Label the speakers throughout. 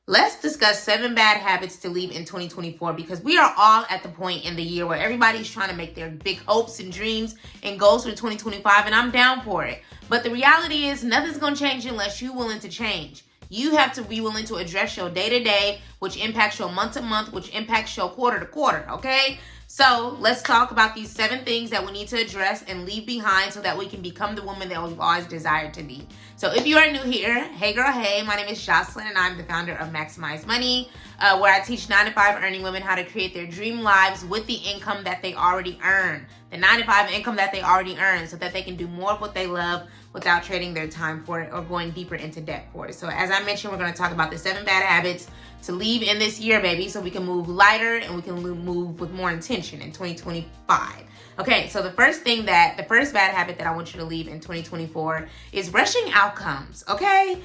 Speaker 1: Let's discuss 7 bad habits to leave in 2024, because we are all at the point in the year where everybody's trying to make their big hopes and dreams and goals for 2025, and I'm down for it. But the reality is nothing's going to change unless you're willing to change. You have to be willing to address your day-to-day, which impacts your month-to-month, which impacts your quarter-to-quarter, okay? So let's talk about these 7 things that we need to address and leave behind so that we can become the woman that we've always desired to be. So if you are new here, hey girl, hey, my name is Jocelyn and I'm the founder of Maximize Money, where I teach 9-to-5 earning women how to create their dream lives with the income that they already earn. The 9-to-5 income that they already earn, so that they can do more of what they love without trading their time for it or going deeper into debt for it. So as I mentioned, we're going to talk about the 7 bad habits to leave in this year, baby, so we can move lighter and we can move with more intention in 2025. Okay, so the first bad habit that I want you to leave in 2024 is rushing outcomes, okay?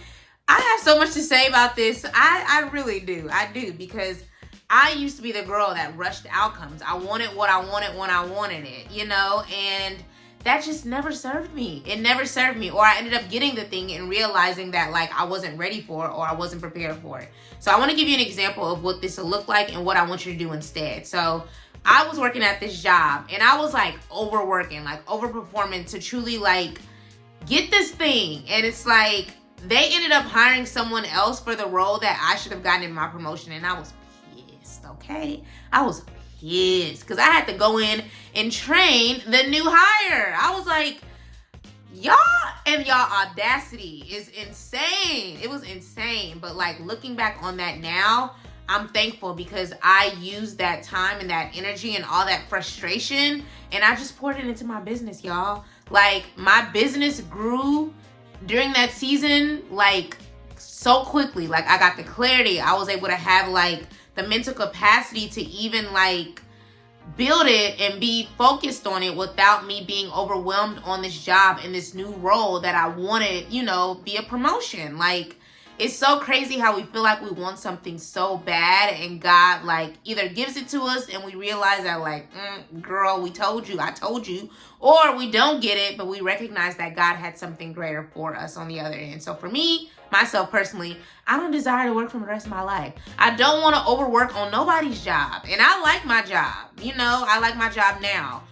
Speaker 1: I have so much to say about this. I really do. I do, because I used to be the girl that rushed outcomes. I wanted what I wanted when I wanted it, and that just never served me. It never served me. Or I ended up getting the thing and realizing that I wasn't ready for it or I wasn't prepared for it. So I want to give you an example of what this will look like and what I want you to do instead. So I was working at this job and I was overworking, overperforming to truly get this thing. And it's they ended up hiring someone else for the role that I should have gotten in my promotion. And I was pissed, okay? I was pissed because I had to go in and train the new hire. I was like, y'all audacity is insane. It was insane. But looking back on that now, I'm thankful because I used that time and that energy and all that frustration and I just poured it into my business, y'all. My business grew during that season so quickly. I got the clarity. I was able to have the mental capacity to even build it and be focused on it without me being overwhelmed on this job and this new role that I wanted, be a promotion. It's so crazy how we feel like we want something so bad and God either gives it to us and we realize that girl, I told you, or we don't get it, but we recognize that God had something greater for us on the other end. So for me, myself personally, I don't desire to work for the rest of my life. I don't want to overwork on nobody's job. And I like my job. I like my job now.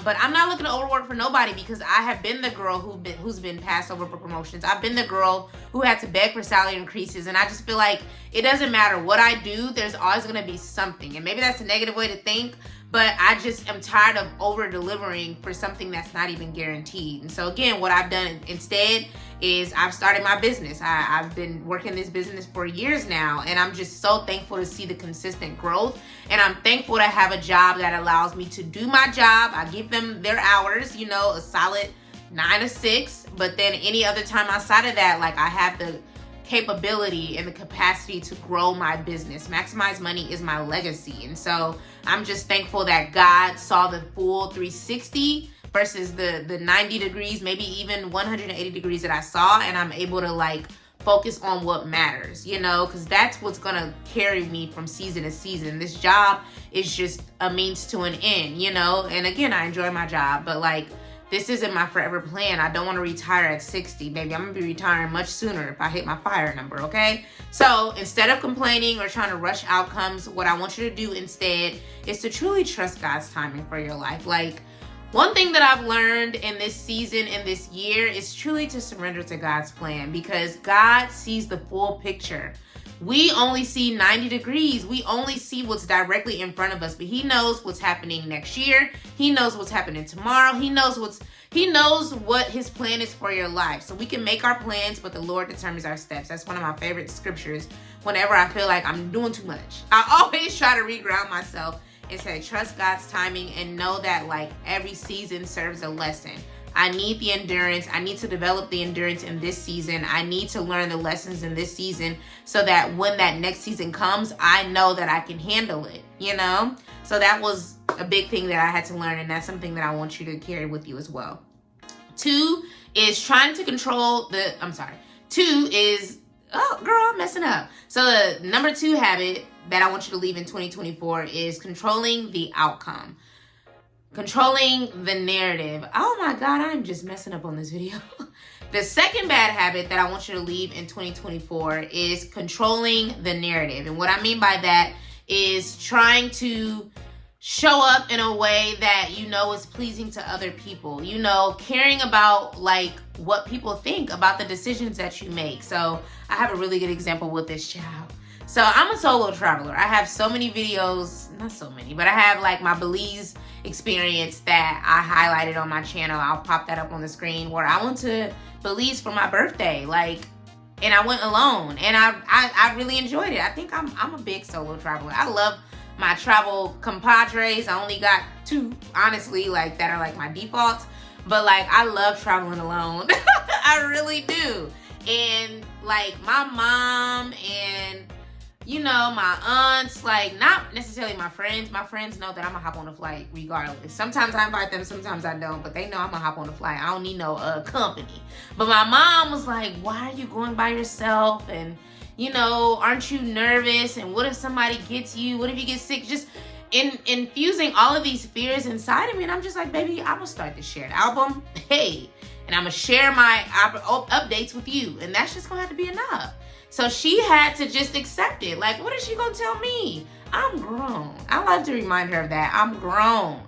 Speaker 1: But I'm not looking to overwork for nobody because I have been the girl who's been passed over for promotions. I've been the girl who had to beg for salary increases. And I just feel like it doesn't matter what I do, there's always going to be something. And maybe that's a negative way to think, but I just am tired of over delivering for something that's not even guaranteed. And so again, what I've done instead is I've started my business. I've been working this business for years now, and I'm just so thankful to see the consistent growth. And I'm thankful to have a job that allows me to do my job. I give them their hours, a solid 9 to 6. But then any other time outside of that, I have the capability and the capacity to grow my business. Maximize Money is my legacy. And so I'm just thankful that God saw the full 360 versus the 90 degrees, maybe even 180 degrees that I saw. And I'm able to focus on what matters, because that's what's going to carry me from season to season. This job is just a means to an end, and again, I enjoy my job, but this isn't my forever plan. I don't want to retire at 60, baby. I'm going to be retiring much sooner if I hit my fire number, okay? So instead of complaining or trying to rush outcomes, what I want you to do instead is to truly trust God's timing for your life. One thing that I've learned in this season, in this year, is truly to surrender to God's plan, because God sees the full picture. We only see 90 degrees. We only see what's directly in front of us, but He knows what's happening next year. He knows what's happening tomorrow. He knows what His plan is for your life. So we can make our plans, but the Lord determines our steps. That's one of my favorite scriptures whenever I feel like I'm doing too much. I always try to reground myself and say, trust God's timing and know that every season serves a lesson. I need the endurance. I need to develop the endurance in this season. I need to learn the lessons in this season so that when that next season comes, I know that I can handle it, So that was a big thing that I had to learn, and that's something that I want you to carry with you as well. 2 is trying to control oh, girl, I'm messing up. So the number 2 habit that I want you to leave in 2024 is controlling the outcome. Controlling the narrative. Oh my God, I'm just messing up on this video. The second bad habit that I want you to leave in 2024 is controlling the narrative. And what I mean by that is trying to show up in a way that you know is pleasing to other people. You know, caring about like what people think about the decisions that you make. So I have a really good example with this child. So I'm a solo traveler. I have so many videos, not so many, but I have like my Belize experience that I highlighted on my channel. I'll pop that up on the screen, where I went to Belize for my birthday, and I went alone, and I really enjoyed it. I think I'm a big solo traveler. I love my travel compadres. I only got 2, honestly, like that are like my defaults, but like I love traveling alone. I really do. And like my mom and, you know, my aunts, like not necessarily my friends. My friends know that I'm gonna hop on a flight regardless. Sometimes I invite them, sometimes I don't, but they know I'm gonna hop on a flight. I don't need no company. But my mom was like, why are you going by yourself? And, you know, aren't you nervous? And what if somebody gets you? What if you get sick? Just infusing all of these fears inside of me. And I'm just like, baby, I'm gonna start this shared album. Hey, and I'm gonna share my updates with you. And that's just gonna have to be enough. So she had to just accept it. Like, what is she gonna tell me? I'm grown. I love to remind her of that. I'm grown.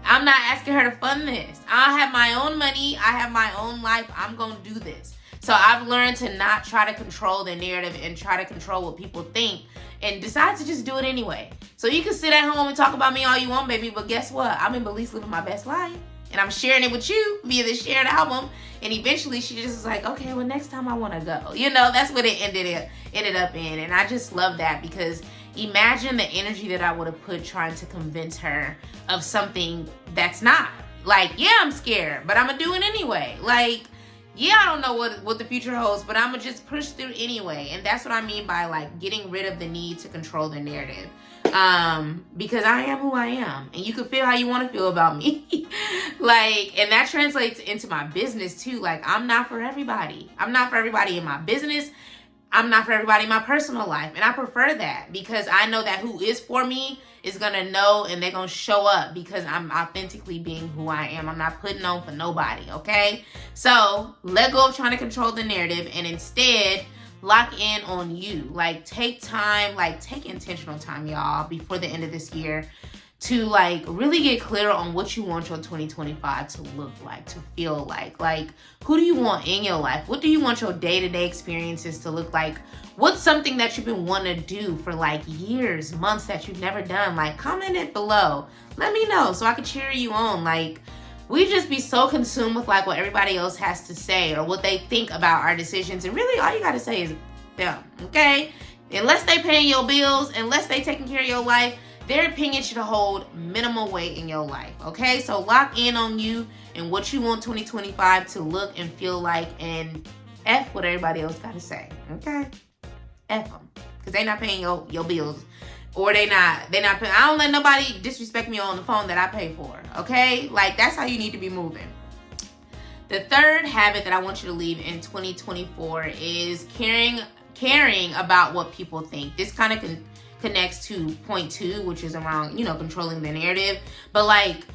Speaker 1: I'm not asking her to fund this. I have my own money. I have my own life. I'm gonna do this. So I've learned to not try to control the narrative and try to control what people think, and decide to just do it anyway. So you can sit at home and talk about me all you want, baby, but guess what? I'm in Belize living my best life. And I'm sharing it with you via this shared album. And eventually she just was like, okay, well, next time I want to go. You know, that's what it ended up in. And I just love that, because imagine the energy that I would have put trying to convince her of something that's not. Like, yeah, I'm scared, but I'm going to do it anyway. Like, yeah, I don't know what the future holds, but I'm going to just push through anyway. And that's what I mean by like getting rid of the need to control the narrative. Because I am who I am, and you can feel how you want to feel about me. Like, and that translates into my business too. Like, I'm not for everybody. I'm not for everybody in my business. I'm not for everybody in my personal life. And I prefer that, because I know that who is for me is going to know, and they're going to show up because I'm authentically being who I am. I'm not putting on for nobody. Okay. So let go of trying to control the narrative, and instead lock in on you. Like, take time, like take intentional time, y'all, before the end of this year to like really get clear on what you want your 2025 to look like, to feel like. Like, who do you want in your life? What do you want your day-to-day experiences to look like? What's something that you've been wanting to do for like years, months that you've never done? Like, comment it below. Let me know so I can cheer you on. Like, we just be so consumed with like what everybody else has to say or what they think about our decisions. And really all you got to say is them, okay? Unless they paying your bills, unless they taking care of your life, their opinion should hold minimal weight in your life, okay? So lock in on you and what you want 2025 to look and feel like, and F what everybody else got to say, okay? F them, because they not paying your bills. Or they not paying. I don't let nobody disrespect me on the phone that I pay for, okay? Like, that's how you need to be moving. The third habit that I want you to leave in 2024 is caring about what people think. This kind of connects to point 2, which is around, you know, controlling the narrative. But like,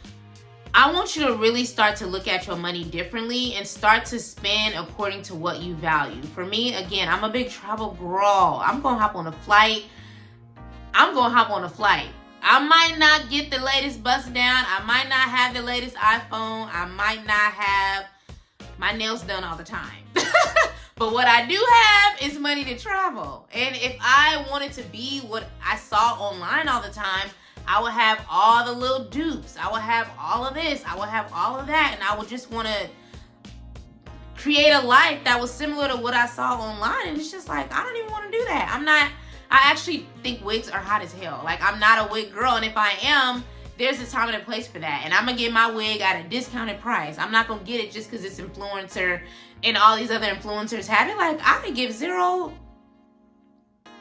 Speaker 1: I want you to really start to look at your money differently and start to spend according to what you value. For me, again, I'm a big travel girl. I'm going to hop on a flight. I might not get the latest bust down. I might not have the latest iPhone. I might not have my nails done all the time. But what I do have is money to travel. And if I wanted to be what I saw online all the time, I would have all the little dupes. I would have all of this. I would have all of that. And I would just want to create a life that was similar to what I saw online. And it's just like, I don't even want to do that. I actually think wigs are hot as hell. Like, I'm not a wig girl. And if I am, there's a time and a place for that. And I'm going to get my wig at a discounted price. I'm not going to get it just because it's influencer and all these other influencers have it. Like, I could give zero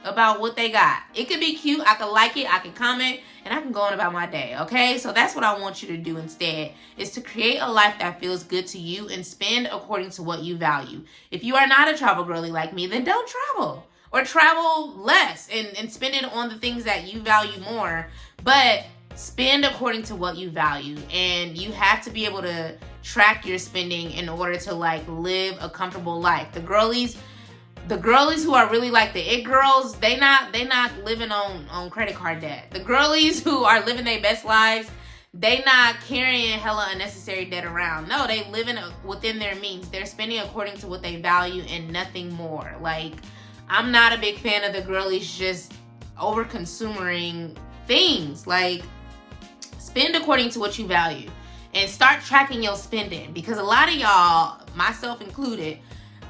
Speaker 1: about what they got. It could be cute. I could like it. I could comment. And I can go on about my day. Okay? So that's what I want you to do instead, is to create a life that feels good to you and spend according to what you value. If you are not a travel girly like me, then don't travel. Or travel less and spend it on the things that you value more. But Spend according to what you value, and you have to be able to track your spending in order to like live a comfortable life. The girlies who are really like the it girls, they not living on credit card debt. The girlies who are living their best lives, they not carrying hella unnecessary debt around. No, they living within their means. They're spending according to what they value and nothing more. Like, I'm not a big fan of the girlies just over consuming things. Like, spend according to what you value and start tracking your spending, because a lot of y'all, myself included,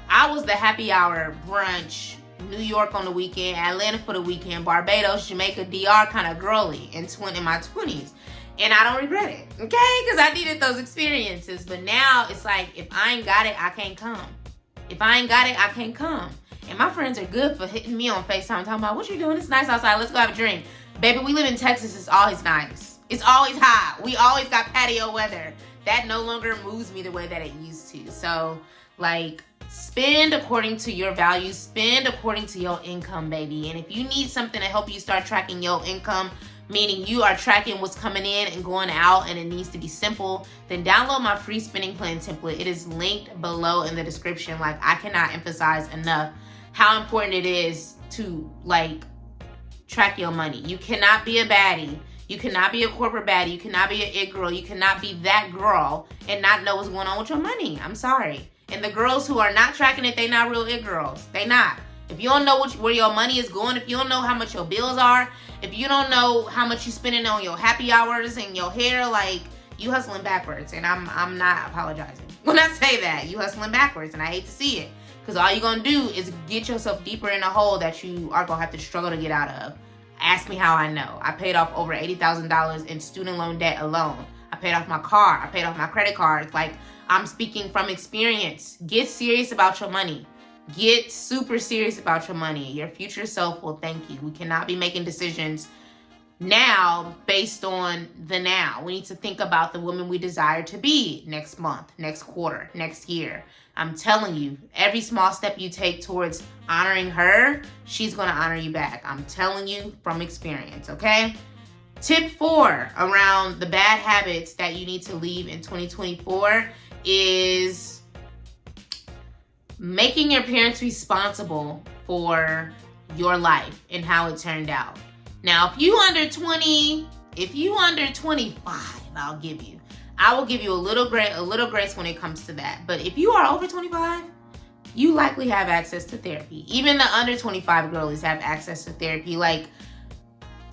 Speaker 1: I was the happy hour brunch, New York on the weekend, Atlanta for the weekend, Barbados, Jamaica, DR kind of girly in my 20s. And I don't regret it, okay? Because I needed those experiences. But now it's like, if I ain't got it, I can't come. If I ain't got it, I can't come. And my friends are good for hitting me on FaceTime, talking about, what you doing? It's nice outside. Let's go have a drink. Baby, we live in Texas. It's always nice. It's always hot. We always got patio weather. That no longer moves me the way that it used to. So, like, spend according to your values. Spend according to your income, baby. And if you need something to help you start tracking your income, meaning you are tracking what's coming in and going out, and it needs to be simple, then download my free spending plan template. It is linked below in the description. Like, I cannot emphasize enough how important it is to, like, track your money. You cannot be a baddie. You cannot be a corporate baddie. You cannot be an it girl. You cannot be that girl and not know what's going on with your money. I'm sorry. And the girls who are not tracking it, they not real it girls. They not. If you don't know where your money is going, if you don't know how much your bills are, if you don't know how much you spending on your happy hours and your hair, like, you hustling backwards. And I'm not apologizing when I say that. You hustling backwards, and I hate to see it. Because all you're going to do is get yourself deeper in a hole that you are going to have to struggle to get out of. Ask me how I know. I paid off over $80,000 in student loan debt alone. I paid off my car. I paid off my credit cards. Like, I'm speaking from experience. Get serious about your money. Get super serious about your money. Your future self will thank you. We cannot be making decisions now based on the now. We need to think about the woman we desire to be next month, next quarter, next year. I'm telling you, every small step you take towards honoring her, she's going to honor you back. I'm telling you from experience, okay? Tip 4 around the bad habits that you need to leave in 2024 is making your parents responsible for your life and how it turned out. Now, if you under 20, if you under 25, I will give you a little grace when it comes to that. But if you are over 25, you likely have access to therapy. Even the under 25 girlies have access to therapy. Like,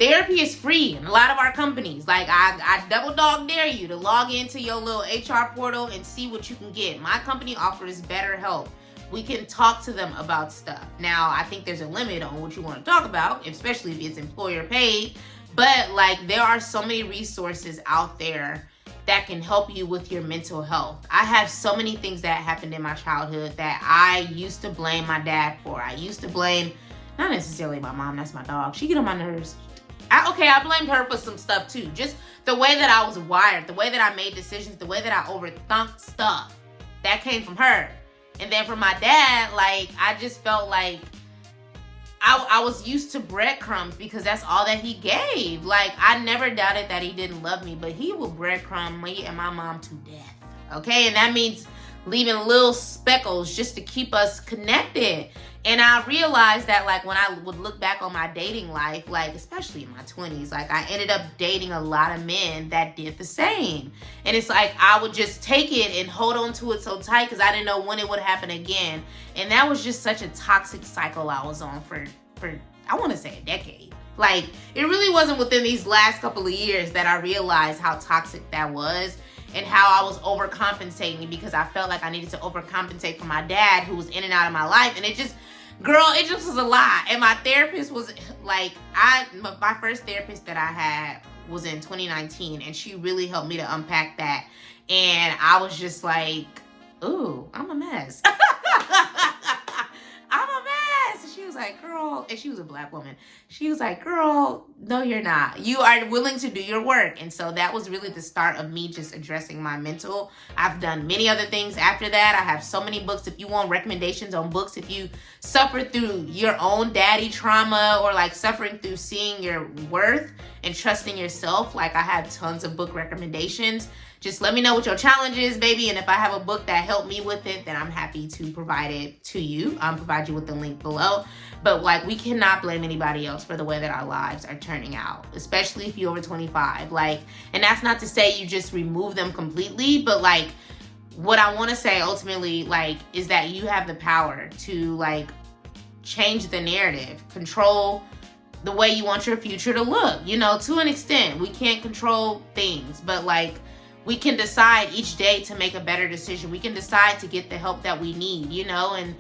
Speaker 1: therapy is free in a lot of our companies. Like, I double dog dare you to log into your little HR portal and see what you can get. My company offers BetterHelp. We can talk to them about stuff. Now, I think there's a limit on what you want to talk about, especially if it's employer paid. But, like, there are so many resources out there that can help you with your mental health. I have so many things that happened in my childhood that I used to blame my dad for. I used to blame, not necessarily my mom, that's my dog. She get on my nerves. I blamed her for some stuff too. Just the way that I was wired, the way that I made decisions, the way that I overthunk stuff. That came from her. And then from my dad, like, I just felt like I was used to breadcrumbs because that's all that he gave. Like, I never doubted that he didn't love me, but he would breadcrumb me and my mom to death. Okay? And that means leaving little speckles just to keep us connected. And I realized that, like, when I would look back on my dating life, like, especially in my 20s, like, I ended up dating a lot of men that did the same. And it's like, I would just take it and hold on to it so tight because I didn't know when it would happen again. And that was just such a toxic cycle I was on for I want to say a decade. Like, it really wasn't within these last couple of years that I realized how toxic that was and how I was overcompensating because I felt like I needed to overcompensate for my dad who was in and out of my life. And it just was a lot. And my therapist was like, my first therapist that I had was in 2019, and she really helped me to unpack that. And I was just like, ooh, I'm a mess. I'm a mess. And she was like, girl, and she was a Black woman. She was like, girl, no, you're not. You are willing to do your work. And so that was really the start of me just addressing my mental. I've done many other things after that. I have so many books. If you want recommendations on books, if you suffer through your own daddy trauma or like suffering through seeing your worth and trusting yourself, like I have tons of book recommendations. Just let me know what your challenge is, baby. And if I have a book that helped me with it, then I'm happy to provide it to you. Provide you with the link below. But like, we cannot blame anybody else for the way that our lives are turning out, especially if you're over 25. Like, and that's not to say you just remove them completely, but like, what I want to say ultimately, like, is that you have the power to like change the narrative, control the way you want your future to look. You know, to an extent, we can't control things, but like, we can decide each day to make a better decision. We can decide to get the help that we need, you know, and,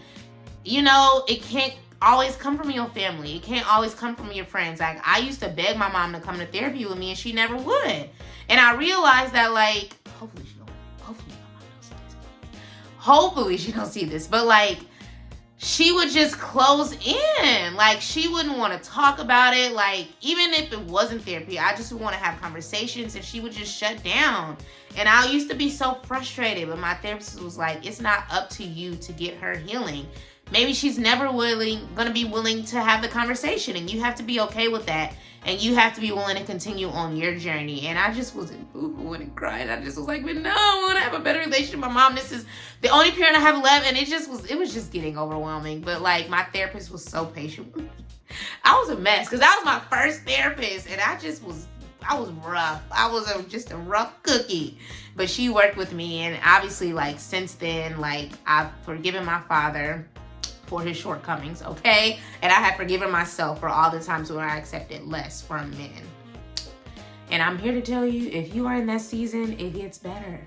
Speaker 1: you know, it can't always come from your family. It can't always come from your friends. Like, I used to beg my mom to come to therapy with me and she never would. And I realized that, like, hopefully my mom don't see this. Hopefully she don't see this, but like, she would just close in. Like, she wouldn't want to talk about it. Like, even if it wasn't therapy, I just would want to have conversations and she would just shut down. And I used to be so frustrated, but my therapist was like, it's not up to you to get her healing. Maybe she's never gonna be willing to have the conversation, and you have to be okay with that. And you have to be willing to continue on your journey. And I just was boo-hooing and crying. I just was like, but no, I want to have a better relationship with my mom. This is the only parent I have left. And it was just getting overwhelming. But like, my therapist was so patient with me. I was a mess because that was my first therapist. And I was rough. I was just a rough cookie. But she worked with me. And obviously, like, since then, like, I've forgiven my father for his shortcomings, okay? And I have forgiven myself for all the times where I accepted less from men. And I'm here to tell you, if you are in that season, it gets better.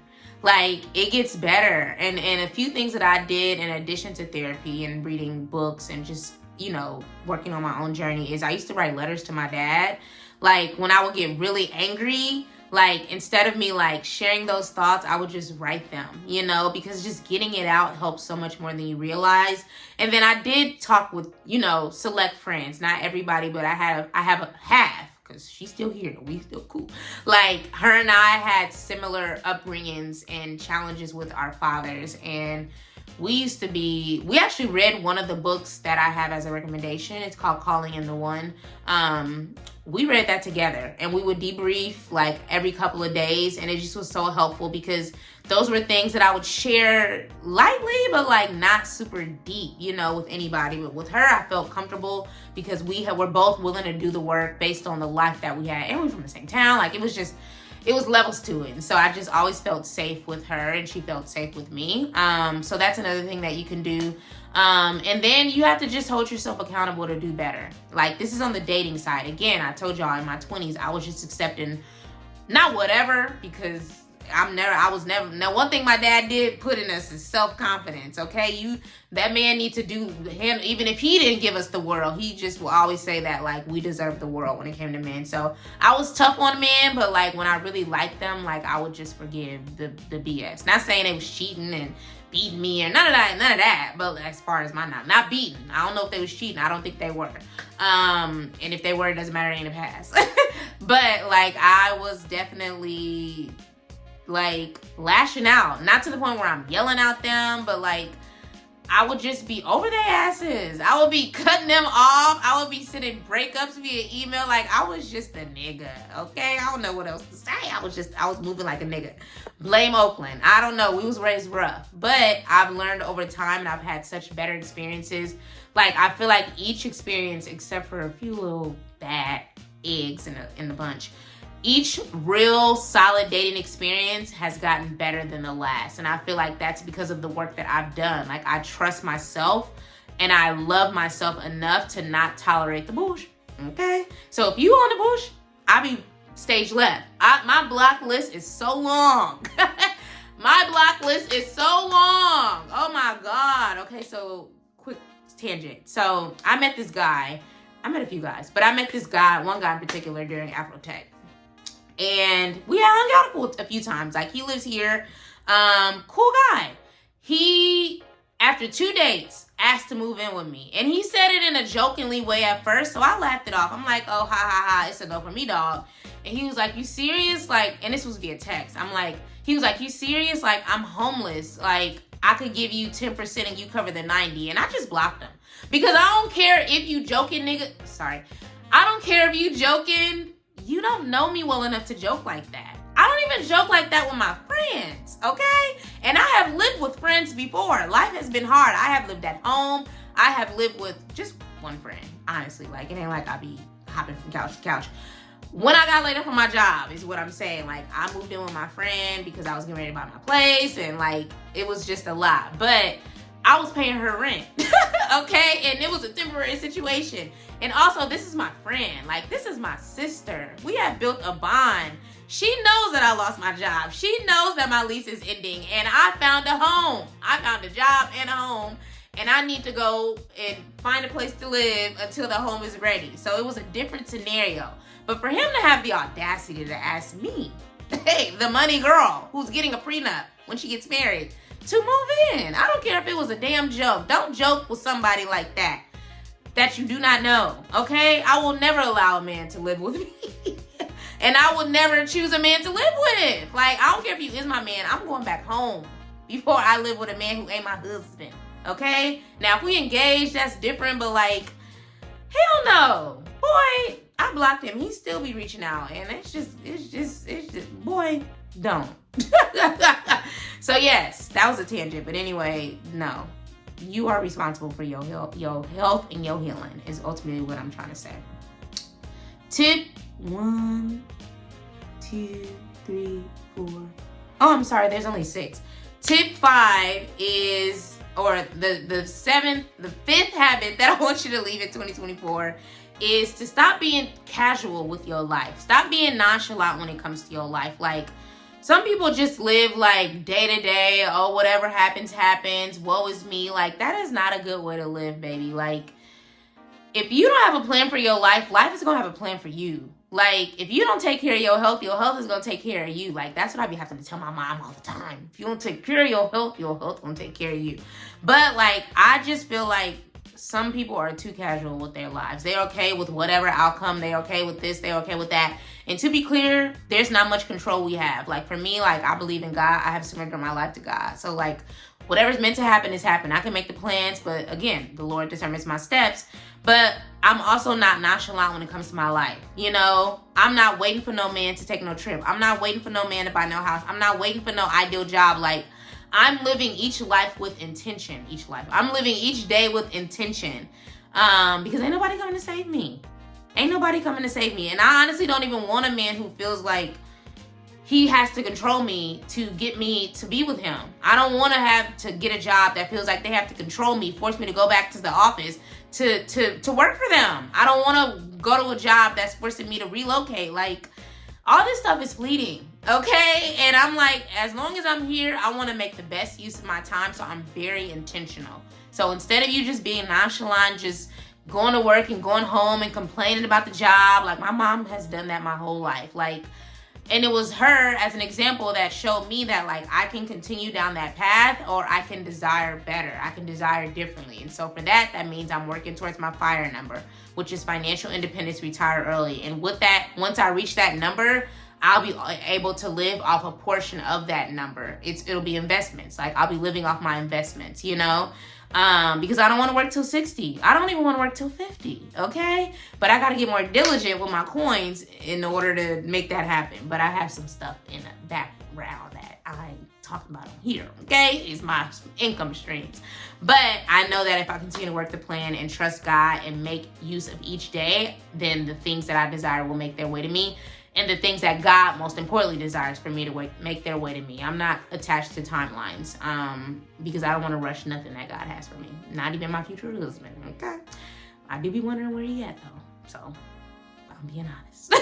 Speaker 1: Like, it gets better. And a few things that I did in addition to therapy and reading books and just, you know, working on my own journey is I used to write letters to my dad. Like, when I would get really angry, like, instead of me like sharing those thoughts, I would just write them, you know, because just getting it out helps so much more than you realize. And then I did talk with, you know, select friends, not everybody, but I have a half, because she's still here. We still cool. Like, her and I had similar upbringings and challenges with our fathers. And we actually read one of the books that I have as a recommendation. It's called Calling in the One. We read that together and we would debrief like every couple of days. And it just was so helpful because those were things that I would share lightly, but like not super deep, you know, with anybody. But with her, I felt comfortable because we're both willing to do the work based on the life that we had. And we're from the same town. Like, it was levels to it. And so I just always felt safe with her and she felt safe with me. So that's another thing that you can do. And then you have to just hold yourself accountable to do better. Like, this is on the dating side. Again, I told y'all in my 20s, I was just accepting not whatever, because now one thing my dad did put in us is self-confidence, okay? That man needs to do him, even if he didn't give us the world, he just will always say that, like, we deserve the world when it came to men. So I was tough on men, but like, when I really liked them, like, I would just forgive the BS. Not saying they was cheating and beating me or none of that, but as far as not beating, I don't know if they was cheating. I don't think they were. And if they were, it doesn't matter, they in the past. But like, I was definitely like lashing out, not to the point where I'm yelling at them, but like, I would just be over their asses. I would be cutting them off. I would be sending breakups via email. Like, I was just a nigga, okay? I don't know what else to say. I was moving like a nigga. Blame Oakland. I don't know. We was raised rough. But I've learned over time, and I've had such better experiences. Like, I feel like each experience, except for a few little bad eggs in the bunch, each real solid dating experience has gotten better than the last. And I feel like that's because of the work that I've done. Like, I trust myself and I love myself enough to not tolerate the bullshit. Okay? So if you on the bullshit, I be stage left. My block list is so long. My block list is so long. Oh my God. Okay, so quick tangent. So I met this guy. I met a few guys, but I met this guy, one guy in particular, during Afrotech. And we hung out a few times. Like, he lives here. Cool guy. He after 2 dates, asked to move in with me. And he said it in a jokingly way at first, so I laughed it off. I'm like, oh, ha, ha, ha, it's a no for me, dog. And he was like, you serious? Like, and this was via text. He was like, you serious? Like, I'm homeless. Like, I could give you 10% and you cover the 90. And I just blocked him. Because I don't care if you joking, nigga. Sorry. I don't care if you joking. You don't know me well enough to joke like that. I don't even joke like that with my friends, okay? And I have lived with friends before. Life has been hard. I have lived at home. I have lived with just one friend, honestly. Like, it ain't like I be hopping from couch to couch. When I got laid up from my job is what I'm saying. Like, I moved in with my friend because I was getting ready to buy my place. And, like, it was just a lot. But I was paying her rent, okay? And it was a temporary situation. And also, this is my friend. Like, this is my sister. We have built a bond. She knows that I lost my job. She knows that my lease is ending. And I found a home. I found a job and a home. And I need to go and find a place to live until the home is ready. So it was a different scenario. But for him to have the audacity to ask me, hey, the money girl who's getting a prenup when she gets married, to move in. I don't care if it was a damn joke. Don't joke with somebody like that you do not know, okay? I will never allow a man to live with me. And I will never choose a man to live with. Like, I don't care if you is my man. I'm going back home before I live with a man who ain't my husband, okay? Now, if we engage, that's different, but like, hell no. Boy, I blocked him. He still be reaching out. And it's just, boy, don't. So yes, that was a tangent. But anyway, no. You are responsible for your health and your healing is ultimately what I'm trying to say. Tip 1, 2, 3, 4. Oh, I'm sorry. There's only 6. Tip 5 is, or the fifth habit that I want you to leave in 2024 is to stop being casual with your life. Stop being nonchalant when it comes to your life. Like, some people just live like day to day. Oh, whatever happens, happens. Woe is me. Like, that is not a good way to live, baby. Like, if you don't have a plan for your life, life is going to have a plan for you. Like, if you don't take care of your health is going to take care of you. Like, that's what I be having to tell my mom all the time. If you don't take care of your health going to take care of you. But, like, I just feel like some people are too casual with their lives. They're okay with whatever outcome. They're okay with this. They're okay with that. And to be clear, there's not much control we have. Like, for me, like, I believe in God. I have surrendered my life to God. So, like, whatever's meant to happen is happening. I can make the plans, but again, the Lord determines my steps. But I'm also not nonchalant when it comes to my life. You know, I'm not waiting for no man to take no trip. I'm not waiting for no man to buy no house. I'm not waiting for no ideal job. Like, I'm living each life with intention. I'm living each day with intention. Because ain't nobody coming to save me. And I honestly don't even want a man who feels like he has to control me to get me to be with him. I don't want to have to get a job that feels like they have to control me, force me to go back to the office to work for them. I don't want to go to a job that's forcing me to relocate. Like, all this stuff is fleeting, okay? And I'm like, as long as I'm here, I want to make the best use of my time, so I'm very intentional. So instead of you just being nonchalant, just going to work and going home and complaining about the job, like, my mom has done that my whole life. Like, and it was her as an example that showed me that, like, I can continue down that path, or I can desire better. I can desire differently. And so for that means I'm working towards my FIRE number, which is financial independence, retire early. And with that, once I reach that number, I'll be able to live off a portion of that number. It'll be investments. Like, I'll be living off my investments, you know? Because I don't want to work till 60. I don't even want to work till 50, okay? But I got to get more diligent with my coins in order to make that happen. But I have some stuff in the background that I talk about on here, okay? It's my income streams. But I know that if I continue to work the plan and trust God and make use of each day, then the things that I desire will make their way to me. And the things that God most importantly desires for me to make their way to me. I'm not attached to timelines because I don't want to rush nothing that God has for me. Not even my future husband, okay? I do be wondering where he at, though. So, I'm being honest.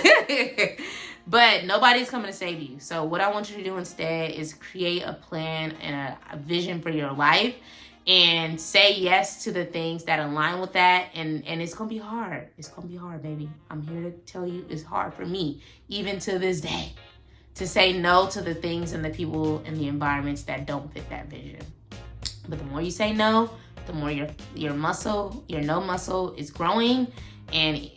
Speaker 1: But nobody's coming to save you. So what I want you to do instead is create a plan and a vision for your life. And say yes to the things that align with that. And it's going to be hard. It's going to be hard, baby. I'm here to tell you it's hard for me, even to this day, to say no to the things and the people and the environments that don't fit that vision. But the more you say no, the more your muscle, your no muscle is growing, and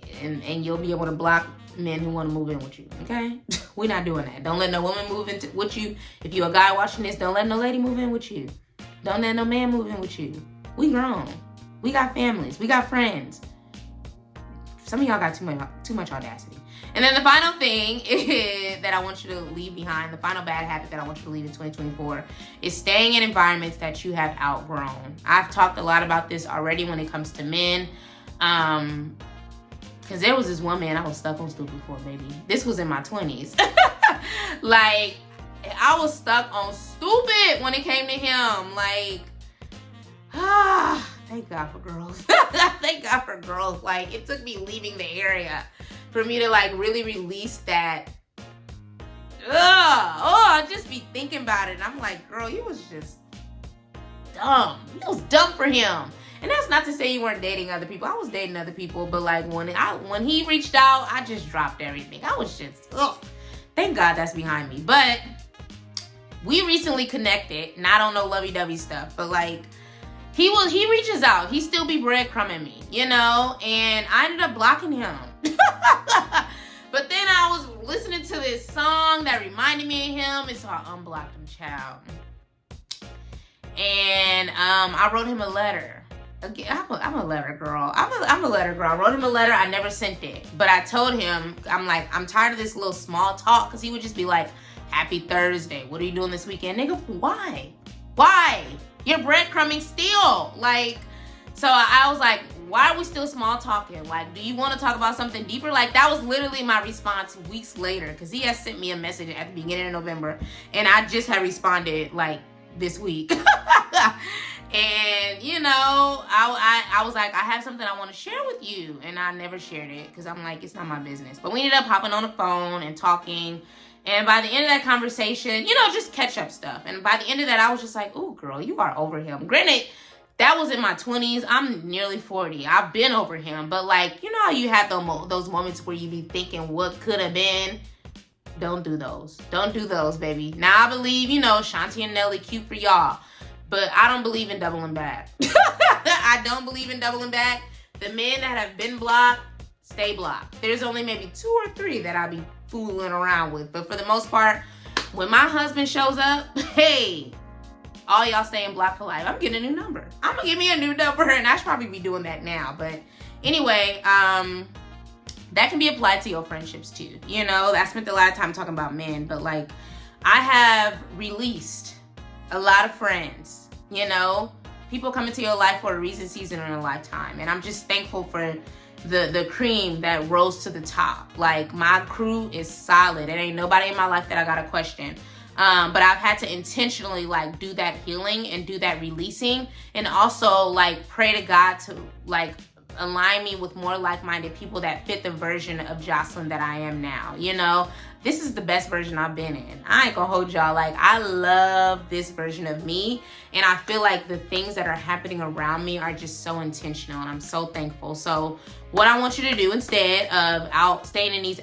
Speaker 1: you'll be able to block men who want to move in with you, okay? We're not doing that. Don't let no woman move in with you. If you're a guy watching this, don't let no lady move in with you. Don't let no man move in with you. We grown. We got families. We got friends. Some of y'all got too much audacity. And then the final thing is that I want you to leave behind, the final bad habit that I want you to leave in 2024 is staying in environments that you have outgrown. I've talked a lot about this already when it comes to men. Because there was this one man I was stuck on stupid for, baby. This was in my 20s. Like, I was stuck on stupid when it came to him. Like, thank God for girls. Thank God for girls. Like, it took me leaving the area for me to, like, really release that. I just be thinking about it. And I'm like, girl, you was just dumb. You was dumb for him. And that's not to say you weren't dating other people. I was dating other people. But, like, when he reached out, I just dropped everything. I was just, thank God that's behind me. But we recently connected. Not on no lovey-dovey stuff. But, like, he reaches out. He still be breadcrumbing me, you know? And I ended up blocking him. But then I was listening to this song that reminded me of him. And so I unblocked him, child. And I wrote him a letter. Again, I'm a letter girl. I'm a letter girl. I wrote him a letter. I never sent it. But I told him, I'm like, I'm tired of this little small talk. Because he would just be like, happy Thursday. What are you doing this weekend? Nigga, why? Why? You're breadcrumbing still. Like, so I was like, why are we still small talking? Like, do you want to talk about something deeper? Like, that was literally my response weeks later. Because he has sent me a message at the beginning of November. And I just had responded, like, this week. And, you know, I was like, I have something I want to share with you. And I never shared it because I'm like, it's not my business. But we ended up hopping on the phone and talking. And by the end of that conversation, you know, just catch up stuff. And by the end of that, I was just like, ooh, girl, you are over him. Granted, that was in my 20s. I'm nearly 40. I've been over him. But, like, you know how you have those moments where you be thinking what could have been? Don't do those. Don't do those, baby. Now, I believe, you know, Shanti and Nelly, cute for y'all. But I don't believe in doubling back. I don't believe in doubling back. The men that have been blocked, stay blocked. There's only maybe 2 or 3 that I be fooling around with. But for the most part, when my husband shows up, hey, all y'all staying blocked for life. I'm getting a new number. I'm going to give me a new number. And I should probably be doing that now. But anyway, that can be applied to your friendships too. You know, I spent a lot of time talking about men. But, like, I have released a lot of friends. You know, people come into your life for a reason, season, and a lifetime. And I'm just thankful for the cream that rose to the top. Like, my crew is solid. There ain't nobody in my life that I got to question. But I've had to intentionally, like, do that healing and do that releasing. And also, like, pray to God to, like, align me with more like-minded people that fit the version of Jocelyn that I am now. You know, this is the best version I've been in. I ain't gonna hold y'all. Like, I love this version of me. And I feel like the things that are happening around me are just so intentional. And I'm so thankful. So what I want you to do instead of staying in these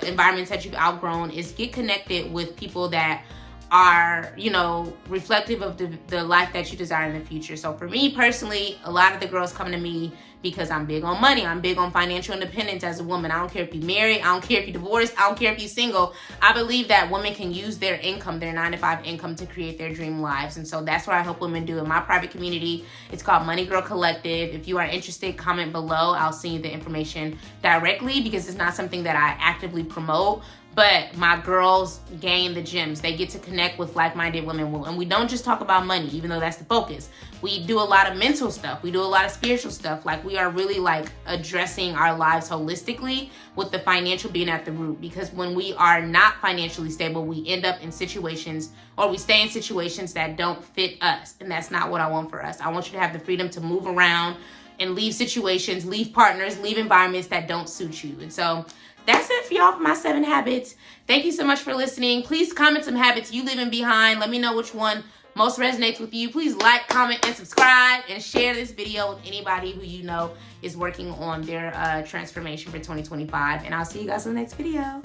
Speaker 1: environments that you've outgrown is get connected with people that are, you know, reflective of the life that you desire in the future. So for me personally, a lot of the girls come to me because I'm big on money. I'm big on financial independence as a woman. I don't care if you're married. I don't care if you're divorced. I don't care if you're single. I believe that women can use their income, their 9-to-5 income, to create their dream lives. And so that's what I help women do in my private community. It's called Money Girl Collective. If you are interested, comment below. I'll send you the information directly because it's not something that I actively promote. But my girls gain the gems. They get to connect with like-minded women. And we don't just talk about money, even though that's the focus. We do a lot of mental stuff. We do a lot of spiritual stuff. Like, we are really, like, addressing our lives holistically with the financial being at the root. Because when we are not financially stable, we end up in situations, or we stay in situations that don't fit us. And that's not what I want for us. I want you to have the freedom to move around and leave situations, leave partners, leave environments that don't suit you. And so that's it for y'all for my 7 habits. Thank you so much for listening. Please comment some habits you leaving behind. Let me know which one most resonates with you. Please like, comment, and subscribe, and share this video with anybody who you know is working on their transformation for 2025. And I'll see you guys in the next video.